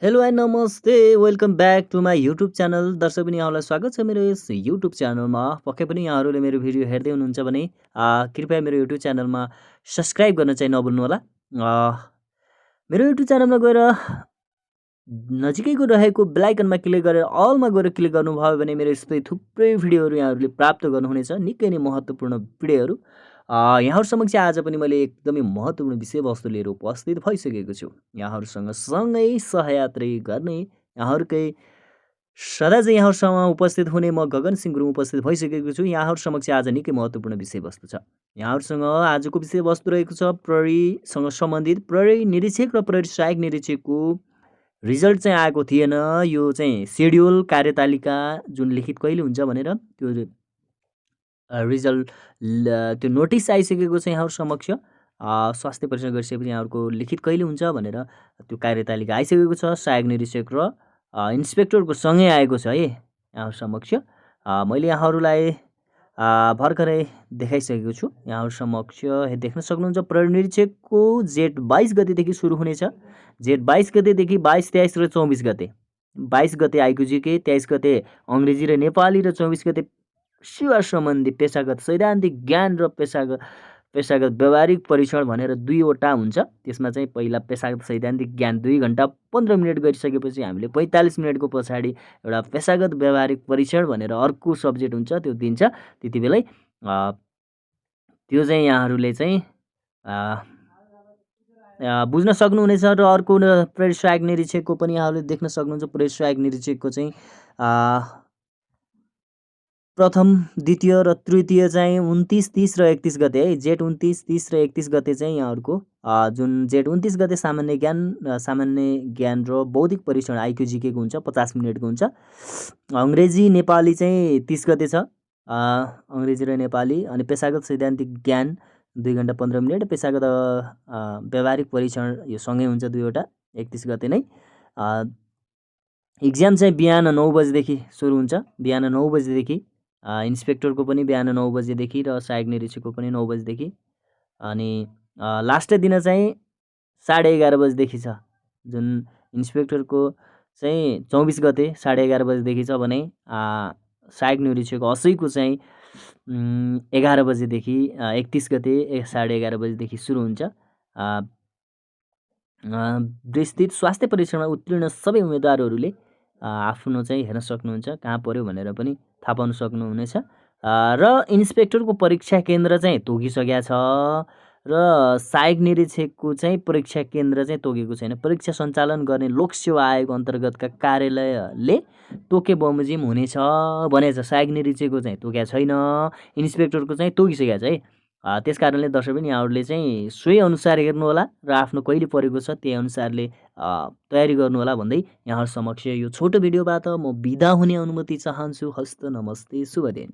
Hello and नमस्ते welcome back to my YouTube channel दर्शक पनि यहाँलाई स्वागत छ मेरो यस युट्युब च्यानलमा। पक्कै पनि यहाँहरूले मेरो भिडियो हेर्दै हुनुहुन्छ भने कृपया मेरो युट्युब च्यानलमा सब्सक्राइब गर्न चाहिँ नभुल्नुहोला। मेरो युट्युब च्यानलमा गएर नजिकैको रहेको बेल आइकनमा क्लिक गरेर अलमा गएर क्लिक गर्नुभयो भने मेरो यस्तै थुप्रै भिडियोहरू यहाँहरूले प्राप्त गर्नुहुनेछ, निकै नै महत्त्वपूर्ण भिडियोहरू। यहाँहरू समक्ष आज पनि मैले एकदमै महत्त्वपूर्ण विषयवस्तु लिएर उपस्थित भइसकेको छु। यहाँहरूसँग सँगै सहयात्री गर्ने यहाँहरूकै सदा चाहिँ यहाँहरूसँग उपस्थित हुने म गगन सिंह गुरुङ उपस्थित भइसकेको छु। यहाँहरू समक्ष आज निकै महत्त्वपूर्ण विषयवस्तु छ। यहाँहरूसँग आजको विषयवस्तु रहेको छ प्रहरीसँग सम्बन्धित। प्रहरी निरीक्षक र प्रहरी सहायक निरीक्षकको रिजल्ट चाहिँ आएको थिएन। यो चाहिँ सेड्युल कार्यतालिका जुन लिखित कहिले हुन्छ भनेर त्यो रिजल्ट त्यो नोटिस आइसकेको छ यहाँहरू समक्ष। स्वास्थ्य परीक्षण गरिसकेपछि यहाँहरूको लिखित कहिले हुन्छ भनेर त्यो कार्यतालिका आइसकेको छ। सहायक निरीक्षक र इन्सपेक्टरको सँगै आएको छ है यहाँहरू समक्ष। मैले यहाँहरूलाई भर्खरै देखाइसकेको छु। यहाँहरू समक्ष देख्न सक्नुहुन्छ प्रहरी निरीक्षकको जेठ 22 गतेदेखि सुरु हुनेछ। जेठ 22 गतेदेखि 22, 23 र 24 गते। 22 गते आइकुजिके, 23 गते अङ्ग्रेजी र नेपाली र 24 गते सेवा सम्बन्धी पेशागत सैद्धान्तिक ज्ञान र पेशागत व्यावहारिक परीक्षण भनेर दुईवटा हुन्छ। त्यसमा चाहिँ पहिला पेशागत सैद्धान्तिक ज्ञान 2 घन्टा 15 मिनट गरिसकेपछि हामीले 45 मिनटको पछाडि एउटा पेशागत व्यावहारिक परीक्षण भनेर अर्को सब्जेक्ट हुन्छ, त्यो दिन्छ। त्यति बेलै त्यो चाहिँ यहाँहरूले चाहिँ बुझ्न सक्नुहुनेछ। र अर्को प्रहरी सहायक निरीक्षकको पनि यहाँहरूले देख्न सक्नुहुन्छ। प्रहरी सहायक निरीक्षकको चाहिँ प्रथम, द्वितीय र तृतीय चाहिँ 29, 30 र 31 गते है। जेठ 29, 30 र 31 गते चाहिँ यहाँहरूको जुन जेठ 29 गते सामान्य ज्ञान र बौद्धिक परीक्षण आइक्यूजीकेको हुन्छ, 50 मिनटको हुन्छ। अङ्ग्रेजी नेपाली चाहिँ 30 गते छ, अङ्ग्रेजी र नेपाली। अनि पेशागत सैद्धान्तिक ज्ञान 2 घन्टा 15 मिनट। पेशागत व्यावहारिक परीक्षण यो सँगै हुन्छ दुईवटा, 31 गते नै। इक्जाम चाहिँ बिहान 9 बजेदेखि सुरु हुन्छ, बिहान 9 बजेदेखि। इन्सपेक्टरको पनि बिहान 9 बजेदेखि र सहायक निरीक्षकको पनि 9 बजेदेखि। अनि लास्ट दिन चाहिँ 11:30 बजेदेखि छ। जुन इन्सपेक्टरको चाहिँ 24 गते 11:30 बजेदेखि छ भने सहायक निरीक्षक 80को चाहिँ 11 बजेदेखि 31 गते 11:30 बजेदेखि सुरु हुन्छ। विस्तृत स्वास्थ्य परीक्षणमा उत्तीर्ण सबै उम्मेदवारहरूले आफ्नो चाहिँ हेर्न सक्नुहुन्छ, कहाँ पर्यो भनेर पनि थाहा पाउन सक्नुहुनेछ। र इन्सपेक्टरको परीक्षा केन्द्र चाहिँ तोकिसकेको छ र सहायक निरीक्षकको चाहिँ परीक्षा केन्द्र चाहिँ तोकेको छैन। परीक्षा सञ्चालन गर्ने लोक सेवा आयोग अन्तर्गतका कार्यालयले तोके बमोजिम हुनेछ भनेछ। सहायक निरीक्षकको चाहिँ तोकेको छैन, इन्सपेक्टरको चाहिँ तोकिसकेको छ है। त्यस कारणले दर्शक पनि यहाँहरूले चाहिँ सोही अनुसार हेर्नुहोला र आफ्नो कहिले परेको छ त्यही अनुसारले तयारी गर्नुहोला भन्दै यहाँहरू समक्ष यो छोटो भिडियोबाट म बिदा हुने अनुमति चाहन्छु। हस्त नमस्ते, शुभ दिन।